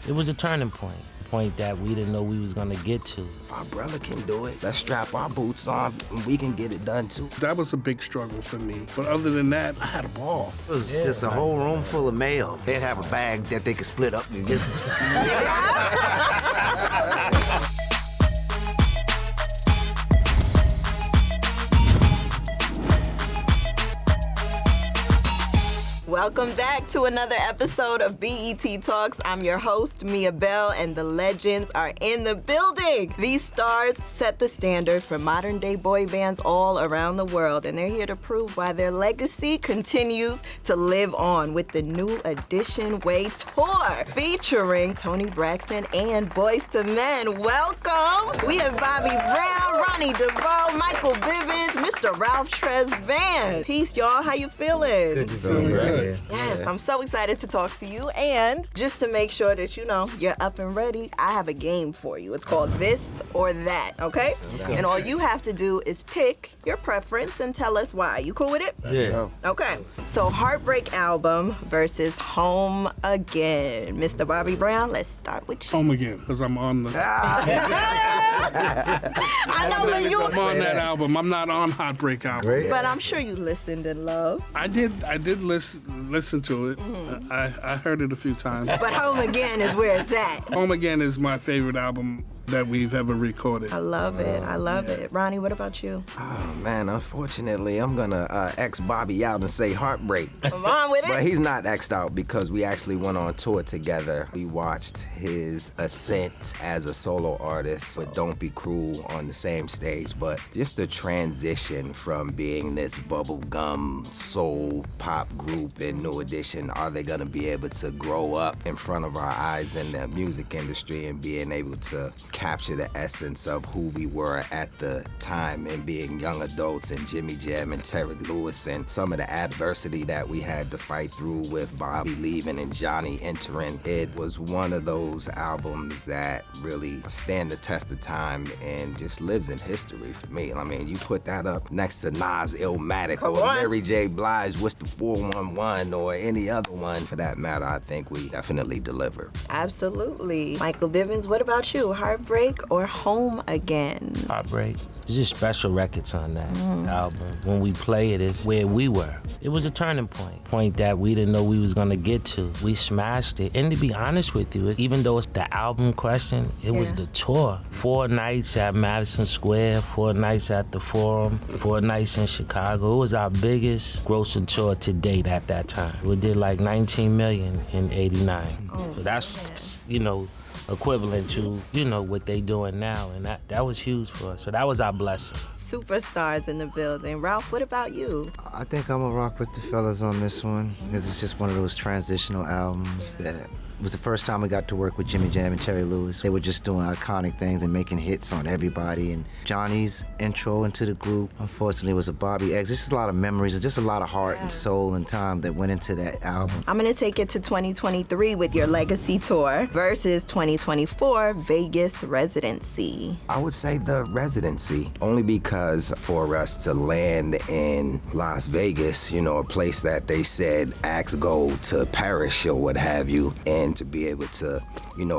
It was a turning point. Point that we didn't know we was gonna get to. Our brother can do it. Let's strap our boots on and we can get it done too. That was a big struggle for me. But other than that, I had a ball. It was just a whole room full of mail. They'd have a bag that they could split up and just... Welcome back to another episode of BET Talks. I'm your host, Miabelle, and the legends are in the building. These stars set the standard for modern-day boy bands all around the world, and they're here to prove why their legacy continues to live on with the New Edition Way Tour, featuring Toni Braxton and Boyz II Men. Welcome! We have Bobby Brown, Ronnie DeVoe, Michael Bivins, Mr. Ralph Tresvant. Peace, y'all. How you feeling? Good to feel great. Yes, I'm so excited to talk to you. And just to make sure that you're up and ready, I have a game for you. It's called This or That, okay? And all you have to do is pick your preference and tell us why. You cool with it? Yeah. Okay. So Heartbreak album versus Home Again. Mr. Bobby Brown, let's start with you. Home Again, because I'm on the... I know, but you... I'm on that album. I'm not on Heartbreak album. Great. But I'm sure you listened and loved. I did listen to it. I heard it a few times. But Home Again is where it's at. Home Again is my favorite album that we've ever recorded. I love it. I love it. Ronnie, what about you? Oh man, unfortunately, I'm gonna X Bobby out and say Heartbreak. Come on with it. But he's not X'd out because we actually went on tour together. We watched his ascent as a solo artist with Don't Be Cruel on the same stage. But just the transition from being this bubblegum soul pop group in New Edition, are they gonna be able to grow up in front of our eyes in the music industry and being able to capture the essence of who we were at the time and being young adults and Jimmy Jam and Terry Lewis and some of the adversity that we had to fight through with Bobby leaving and Johnny entering. It was one of those albums that really stand the test of time and just lives in history for me. I mean, you put that up next to Nas Illmatic or Mary J. Blige, What's the 411 or any other one for that matter. I think we definitely deliver. Absolutely. Michael Bivins, what about you? Heartbreak or Home Again? Heartbreak. There's just special records on that album. When we play it, it's where we were. It was a turning point that we didn't know we was gonna get to. We smashed it. And to be honest with you, even though it's the album question, it was the tour. 4 nights at Madison Square, 4 nights at the Forum, 4 nights in Chicago. It was our biggest grossing tour to date at that time. We did like 19 million in '89. So that's, equivalent to, what they doing now. And that was huge for us. So that was our blessing. Superstars in the building. Ralph, what about you? I think I'm gonna rock with the fellas on this one because it's just one of those transitional albums that it was the first time we got to work with Jimmy Jam and Terry Lewis. They were just doing iconic things and making hits on everybody. And Johnny's intro into the group, unfortunately, was a Bobby X. Just a lot of memories, just a lot of heart and soul and time that went into that album. I'm gonna take it to 2023 with your Legacy Tour versus 2024 Vegas Residency. I would say the Residency, only because for us to land in Las Vegas, a place that they said acts go to perish or what have you, and to be able to,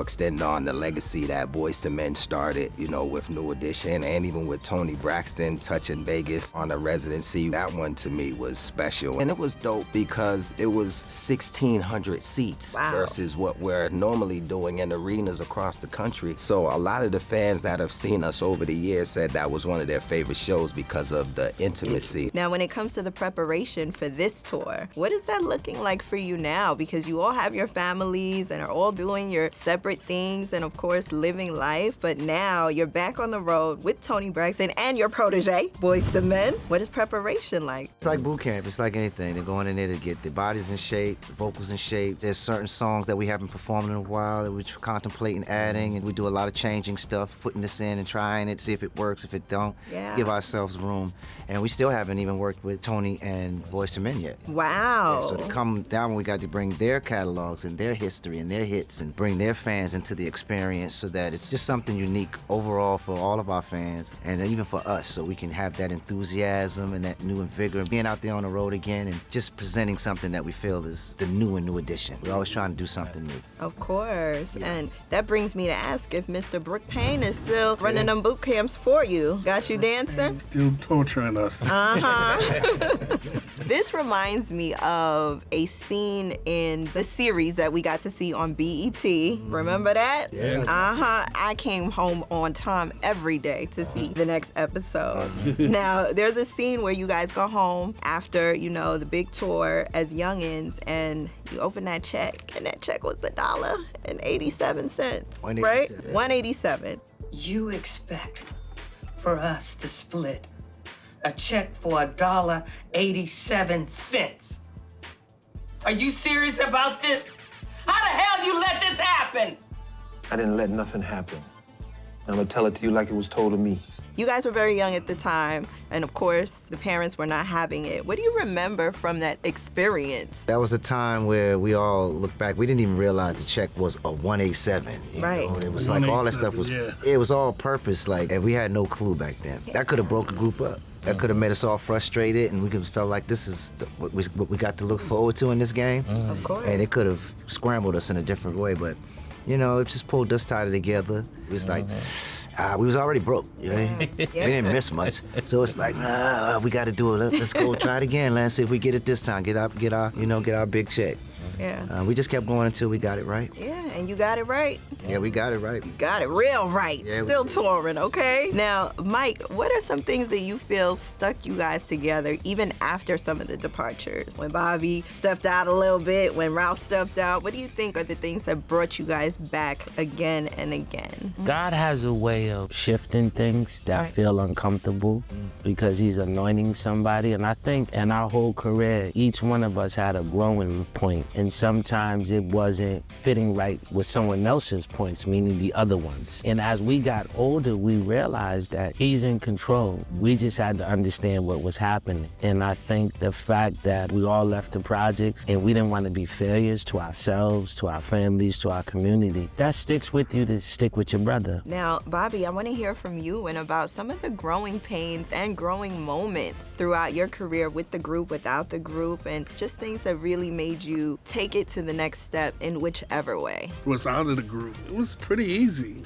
extend on the legacy that Boyz II Men started, with New Edition and even with Toni Braxton touching Vegas on the Residency. That one to me was special. And it was dope because it was 1,600 seats versus what we're normally doing in arenas across the country. So a lot of the fans that have seen us over the years said that was one of their favorite shows because of the intimacy. Now, when it comes to the preparation for this tour, what is that looking like for you now? Because you all have your families and are all doing your separate things and, of course, living life. But now you're back on the road with Toni Braxton and your protege, Boyz II Men. What is preparation like? It's like boot camp. It's like anything. They're going in there to get their bodies in shape, the vocals in shape. There's certain songs that we haven't performed in a while that we're contemplating adding, and we do a lot of changing stuff, putting this in and trying it, see if it works. If it don't, give ourselves room. And we still haven't even worked with Toni and Boyz II Men yet. Wow. Yeah, so to come down, we got to bring their catalogs and their history and their hits and bring their fans into the experience so that it's just something unique overall for all of our fans and even for us, so we can have that enthusiasm and that new vigor and being out there on the road again and just presenting something that we feel is the new edition. We're always trying to do something new. Of course. And that brings me to ask if Mr. Brooke Payne is still running them boot camps for you. Got you dancing? Still torturing us. This reminds me of a scene in the series that we got to see on BET. Remember that? Yeah. I came home on time every day to see the next episode. Now, there's a scene where you guys go home after, the big tour as youngins, and you open that check, and that check was $1.87, right? $1.87. You expect for us to split a check for $1.87? Are you serious about this? How the hell you let this happen? I didn't let nothing happen. I'm gonna tell it to you like it was told to me. You guys were very young at the time, and of course, the parents were not having it. What do you remember from that experience? That was a time where we all look back. We didn't even realize the check was a 187. Right. It was like all that stuff was, it was all purpose, and we had no clue back then. That could have broke a group up. That could have made us all frustrated, and we could have felt like this is what we got to look forward to in this game. Of course. And it could have scrambled us in a different way, but, it just pulled us tighter together. It was like, we was already broke. We didn't miss much. So it's like, we got to do it. Let's go try it again. Let's see if we get it this time. Get our big check. Yeah. We just kept going until we got it right. Yeah, and you got it right. Yeah, we got it right. Got it real right. Yeah, Still touring, okay? Now, Mike, what are some things that you feel stuck you guys together even after some of the departures? When Bobby stepped out a little bit, when Ralph stepped out, what do you think are the things that brought you guys back again and again? God has a way of shifting things that feel uncomfortable because he's anointing somebody. And I think in our whole career, each one of us had a growing point. And sometimes it wasn't fitting right with someone else's points, meaning the other ones. And as we got older, we realized that he's in control. We just had to understand what was happening. And I think the fact that we all left the projects and we didn't want to be failures to ourselves, to our families, to our community, that sticks with you to stick with your brother. Now, Bobby, I want to hear from you and about some of the growing pains and growing moments throughout your career with the group, without the group, and just things that really made you take it to the next step in whichever way. Was out of the group. It was pretty easy,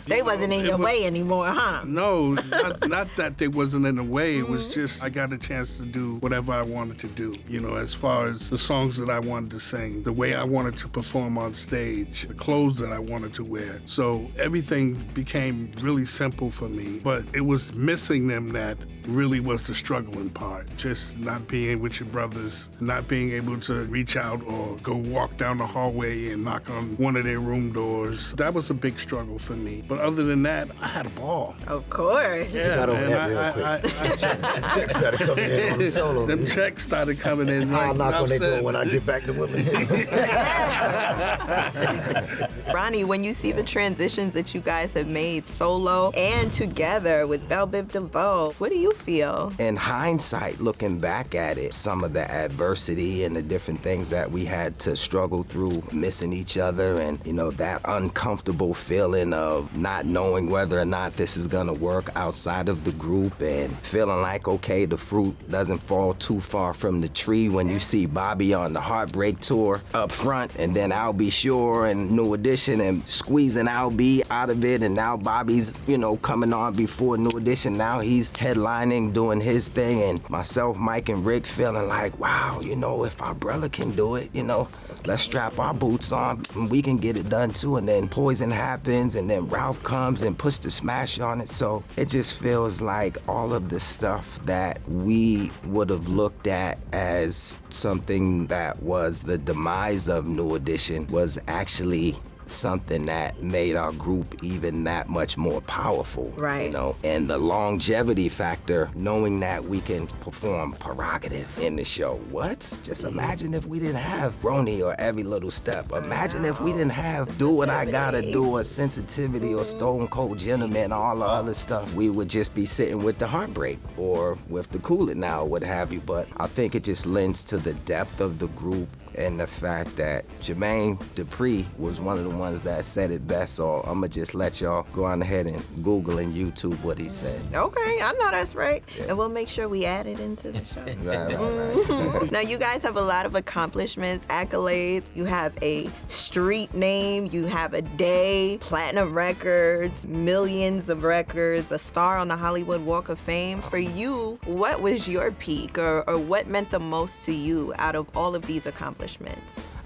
They wasn't in your way anymore, huh? No, not that they wasn't in the way. It was just I got a chance to do whatever I wanted to do, as far as the songs that I wanted to sing, the way I wanted to perform on stage, the clothes that I wanted to wear. So everything became really simple for me, but it was missing them that really was the struggling part. Just not being with your brothers, not being able to reach out or go walk down the hallway and knock on one of their room doors. That was a big struggle for me. But other than that, I had a ball. Of course. Yeah, got over that real checks started coming in on the solo. Them checks started coming in. I'll knock on their door when I get back to women. Ronnie, when you see the transitions that you guys have made solo and together with Belle Biv DeVoe, what do you feel? In hindsight, looking back at it, some of the adversity and the different things that we had to struggle through, missing each other, and that uncomfortable feeling of not knowing whether or not this is gonna work outside of the group, and feeling like, okay, the fruit doesn't fall too far from the tree when you see Bobby on the Heartbreak tour up front, and then I'll Be Sure and New Edition and squeezing I'll Be out of it, and now Bobby's, coming on before New Edition. Now he's headlining, doing his thing, and myself, Mike, and Rick feeling like, wow, if our brother can do it, let's strap our boots on and we can get it done too. And then Poison happens, and then Ralph comes and puts the smash on it. So it just feels like all of the stuff that we would have looked at as something that was the demise of New Edition was actually something that made our group even that much more powerful. Right. And the longevity factor, knowing that we can perform Prerogative in the show. What? Just imagine if we didn't have Roni or Every Little Step. Imagine if we didn't have Do What I Gotta Do or Sensitivity or Stone Cold Gentleman, all the other stuff. We would just be sitting with the Heartbreak or with the Cool It Now, what have you. But I think it just lends to the depth of the group And the fact that Jermaine Dupri was one of the ones that said it best, so I'm going to just let y'all go on ahead and Google and YouTube what he said. Okay, I know that's right. And we'll make sure we add it into the show. Right. Now, you guys have a lot of accomplishments, accolades. You have a street name, you have a day, platinum records, millions of records, a star on the Hollywood Walk of Fame. For you, what was your peak or what meant the most to you out of all of these accomplishments?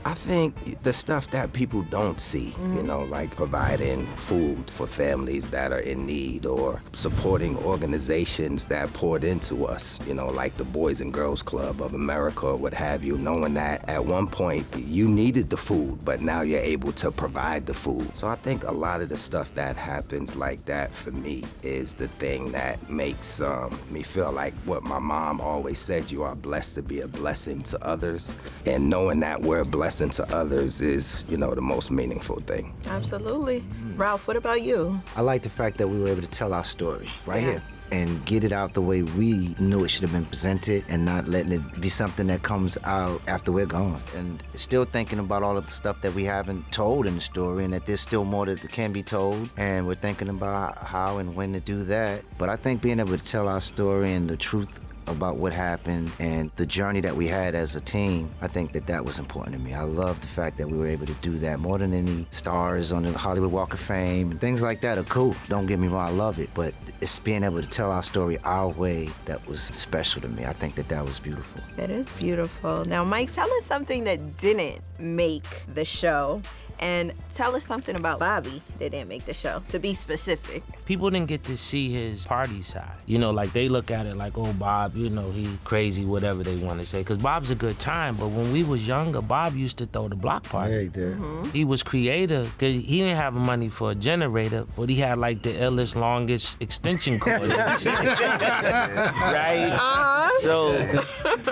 I think the stuff that people don't see, you know, like providing food for families that are in need or supporting organizations that poured into us, you know, like the Boys and Girls Club of America or what have you, knowing that at one point you needed the food, but now you're able to provide the food. So I think a lot of the stuff that happens like that for me is the thing that makes me feel like what my mom always said, you are blessed to be a blessing to others. And knowing that we're a blessing to others is, you know, the most meaningful thing. Absolutely. Ralph, what about you? I like the fact that we were able to tell our story right here and get it out the way we knew it should have been presented and not letting it be something that comes out after we're gone. And still thinking about all of the stuff that we haven't told in the story and that there's still more that can be told. And we're thinking about how and when to do that. But I think being able to tell our story and the truth about what happened and the journey that we had as a team, I think that was important to me. I love the fact that we were able to do that more than any stars on the Hollywood Walk of Fame. And things like that are cool. Don't get me wrong, I love it. But it's being able to tell our story our way that was special to me. I think that was beautiful. It is beautiful. Now, Mike, tell us something that didn't make the show. And tell us something about Bobby that didn't make the show, to be specific. People didn't get to see his party side. You know, like they look at it like, oh, Bob, you know, he crazy, whatever they want to say. Because Bob's a good time. But when we was younger, Bob used to throw the block party. Yeah, he did. He was creative because he didn't have money for a generator, but he had like the illest, longest extension cord. Right? So,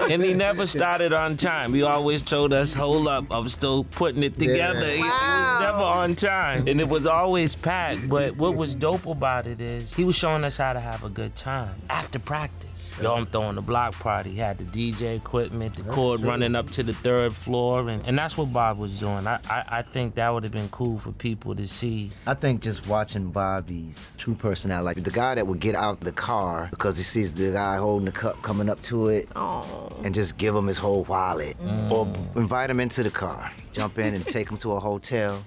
and he never started on time. He always told us, hold up, I'm still putting it together. Yeah. He was never on time. And it was always packed. But what was dope about it is he was showing us how to have a good time after practice. Yo, I'm throwing the block party. He had the DJ equipment, the cord running up to the 3rd floor. And that's what Bob was doing. I think that would have been cool for people to see. I think just watching Bobby's true personality, like the guy that would get out the car because he sees the guy holding the cup coming up to it and just give him his whole wallet or invite him into the car, jump in and take him to a hotel,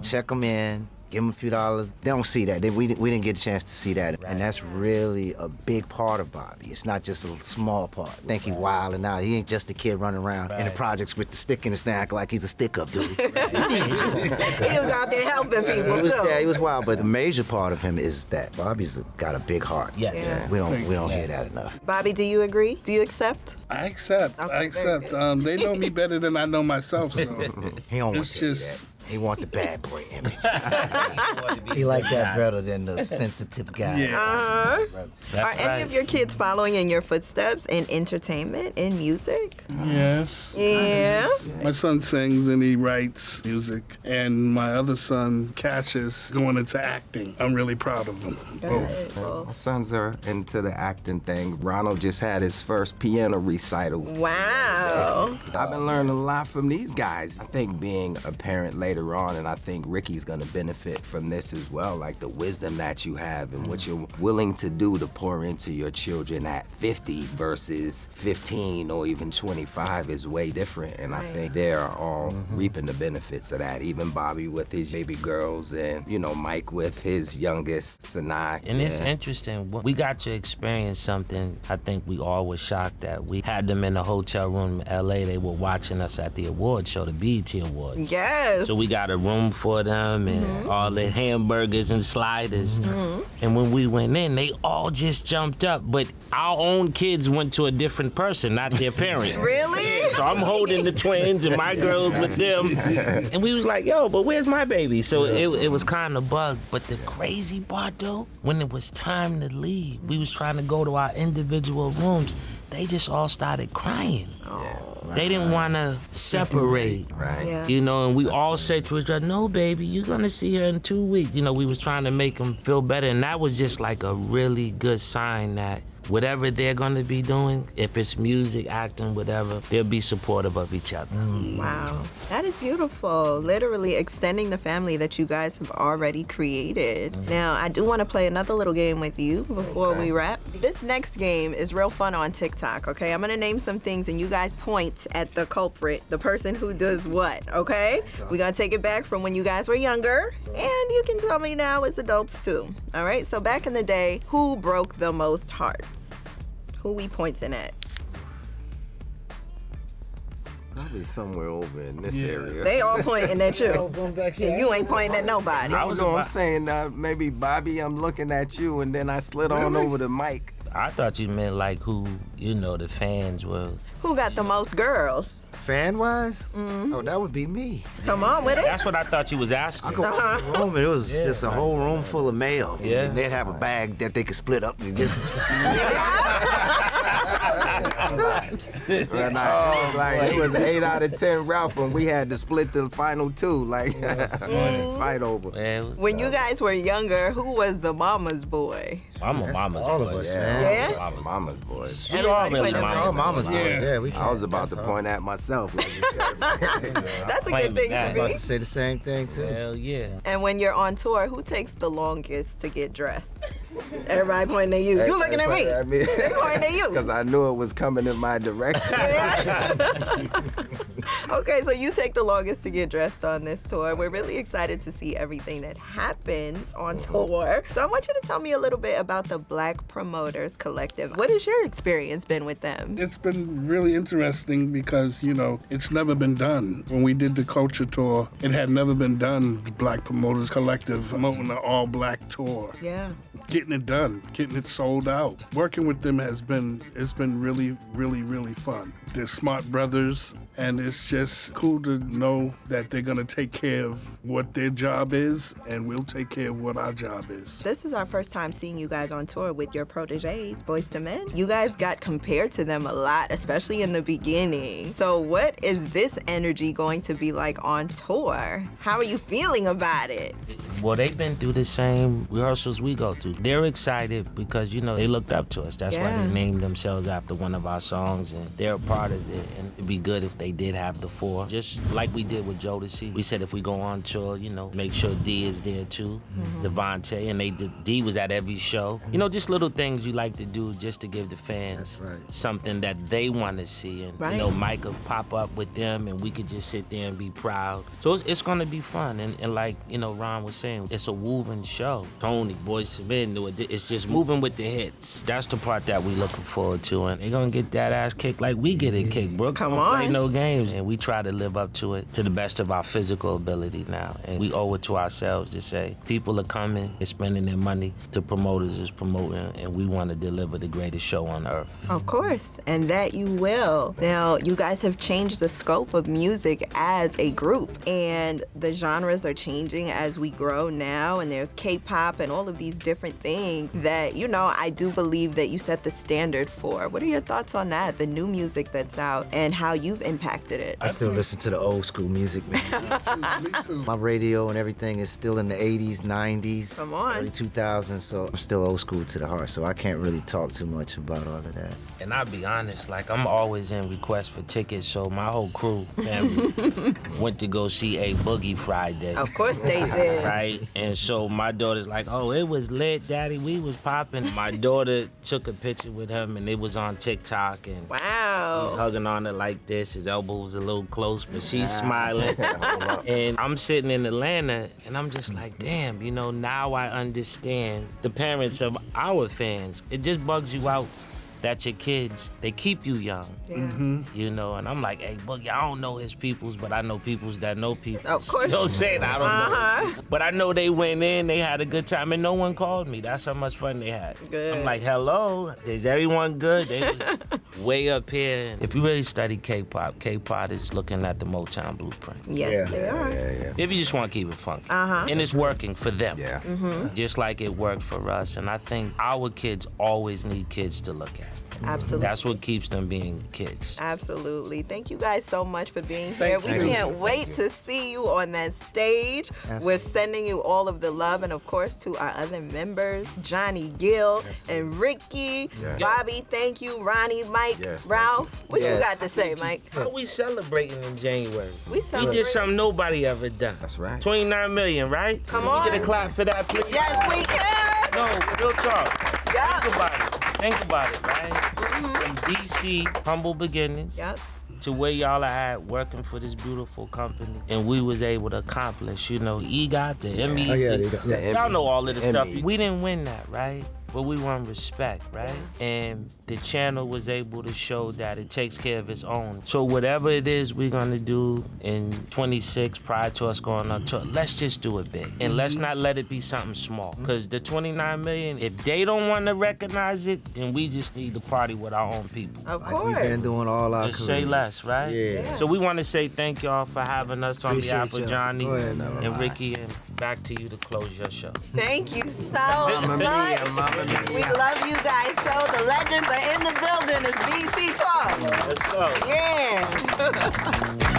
check him in, give him a few dollars. They don't see that. We didn't get a chance to see that. And that's really a big part of Bobby. It's not just a small part. I think he wilding out. He ain't just a kid running around in the projects with the stick in his neck like he's a stick-up dude. He was out there helping people, He was wild, but the major part of him is that Bobby's got a big heart. Yes. Yeah. We don't hear that enough. Bobby, do you agree? Do you accept? I accept. Okay, I accept. very They know me better than I know myself, so He don't want it's to tell you just. that. He want the bad boy image. He like that better than the sensitive guy. Yeah. Are any of your kids following in your footsteps in entertainment, in music? Yes. Yeah. My son sings and he writes music, and my other son, Cash, is going into acting. I'm really proud of them, both. Well, My sons are into the acting thing. Ronald just had his first piano recital. wow. I've been learning a lot from these guys. I think being a parent later on, and I think Ricky's gonna benefit from this as well, like the wisdom that you have and what you're willing to do to pour into your children at 50 versus 15 or even 25 is way different. And I think they are all reaping the benefits of that. Even Bobby with his baby girls and, you know, Mike with his youngest, Sanai. And it's interesting. We got to experience something I think we all were shocked at. We had them in a hotel room in LA. They were watching us at the award show, the BET Awards. Yes. So we got a room for them and all the hamburgers and sliders. And when we went in, they all just jumped up. But our own kids went to a different person, not their parents. Really? So I'm holding the twins and my girls with them. And we was like, yo, but where's my baby? So it was kind of bugged. But the crazy part though, when it was time to leave, we was trying to go to our individual rooms. They just all started crying. They didn't want to separate. Right. Yeah. You know, and we all said to each other, no, baby, you're going to see her in 2 weeks. You know, we was trying to make them feel better. And that was just like a really good sign that whatever they're gonna be doing, if it's music, acting, whatever, they'll be supportive of each other. Wow, that is beautiful. Literally extending the family that you guys have already created. Now, I do want to play another little game with you before we wrap. This next game is real fun on TikTok, okay? I'm going to name some things and you guys point at the culprit, the person who does what, okay? We're going to take it back from when you guys were younger, and you can tell me now as adults too. All right, so back in the day, who broke the most hearts? Who we pointing at? Probably somewhere over in this area. They all pointing at you. Yeah, you ain't pointing at nobody. I'm saying maybe Bobby, I'm looking at you, and then I slid on over the mic. I thought you meant like who, the fans were. Who got the most girls? Fan-wise? Oh, that would be me. Come on with it. That's what I thought you was asking. I go in the room and it was just a whole room full of male. Yeah. And they'd have a bag that they could split up and just... It was an 8 out of 10 Ralph when we had to split the final 2, fight over. Man, When you guys were younger, who was the mama's boy? I'm a mama's all boy. of us, Yeah. man. Yeah? Mama's boys. We all Everybody really pointed at mama's All mama's boys. boys. Yeah, we I was about to point at myself. Like you said. That's a Claim good thing that. to about be. to say the same thing, too. Hell yeah. And when you're on tour, who takes the longest to get dressed? Everybody pointing at you. You looking at me. They pointing at you. Because I knew it was coming in my direction. Okay, so you take the longest to get dressed on this tour. We're really excited to see everything that happens on tour. So I want you to tell me a little bit about the Black Promoters Collective. What has your experience been with them? It's been really interesting because, it's never been done. When we did the Culture Tour, it had never been done, Black Promoters Collective, promoting an all-black tour. Yeah. Getting it done, getting it sold out. Working with them it's been really, really, really fun. They're smart brothers, and it's just cool to know that they're gonna take care of what their job is, and we'll take care of what our job is. This is our first time seeing you guys on tour with your proteges, Boyz II Men. You guys got compared to them a lot, especially in the beginning. So what is this energy going to be like on tour? How are you feeling about it? Well, they've been through the same rehearsals we go to. They're excited because, they looked up to us. That's why Yeah. they named themselves after one of our songs, and they're a part of it. And it'd be good if they did have the 4. Just like we did with Jodeci. We said if we go on tour, make sure D is there too, Devontae, and D was at every show. Just little things you like to do just to give the fans That's right. something that they want to see. And, Right. Mike could pop up with them, and we could just sit there and be proud. So it's going to be fun. And like, Ron was saying, it's a moving show. Toni, Boyz II Men, it's just moving with the hits. That's the part that we looking forward to, and they're gonna get that ass kicked like we get it kicked, bro. Come Don't play on. no games, and we try to live up to it to the best of our physical ability now, and we owe it to ourselves to say people are coming and spending their money. The promoters is promoting, and we want to deliver the greatest show on earth. Of course, and that you will. Now, you guys have changed the scope of music as a group, and the genres are changing as we grow now, and there's K-pop and all of these different things that, I do believe that you set the standard for. What are your thoughts on that, the new music that's out, and how you've impacted it? I still listen to the old school music, man. Me too. My radio and everything is still in the 80s, 90s, Come on. early 2000s, so I'm still old school to the heart, so I can't really talk too much about all of that. And I'll be honest, I'm always in requests for tickets, so my whole crew, family, went to go see A Boogie Friday. Of course they did. Right? And so my daughter's like, oh, it was lit, Daddy. We was popping. My daughter took a picture with him, and it was on TikTok, and he's Wow. hugging on her like this. His elbow was a little close, but she's smiling. And I'm sitting in Atlanta, and I'm just like, damn, now I understand the parents of our fans. It just bugs you out that your kids, they keep you young. Yeah. And I'm like, hey, Boogie, I don't know his peoples, but I know peoples that know people. Of course. Don't say it, I don't know. But I know they went in, they had a good time, and no one called me. That's how much fun they had. Good. I'm like, hello, is everyone good? They was way up here. If you really study K-pop is looking at the Motown blueprint. Yes, they are. Yeah. If you just want to keep it funky. And it's working for them. Yeah. Just like it worked for us. And I think our kids always need kids to look at. Absolutely. That's what keeps them being kids. Absolutely. Thank you guys so much for being here. We can't wait to see you on that stage. Absolutely. We're sending you all of the love, and of course to our other members, Johnny Gill and Ricky. Yes. Bobby, thank you. Ronnie, Mike, Yes, Ralph. What you Yes. got to say, Mike? How we celebrating in January? We We celebrate. did something nobody ever done. That's right. 29 million, right? Come Can on. we get a clap for that, please? Yes, we can. No, real talk. Yup. Think about it, right? From DC, humble beginnings, Yep. to where y'all are at working for this beautiful company. And we was able to accomplish, EGOT, the Emmys. Y'all know all of the stuff. Emmy. We didn't win that, right? But we won respect, right? And the channel was able to show that it takes care of its own. So whatever it is we're gonna do in 26 prior to us going on tour, let's just do it big. And let's not let it be something small. Because the 29 million, if they don't want to recognize it, then we just need to party with our own people. Of Like course. we've been doing all our Just careers. say less, right? Yeah. So we want to say thank y'all for having us on Appreciate behalf of y'all. Johnny Go ahead, and Ricky, and back to you to close your show. Thank you so Mamma much. mia, mamma mia. We love you guys so. The legends are in the building. It's BT Talks. Let's go. Yeah.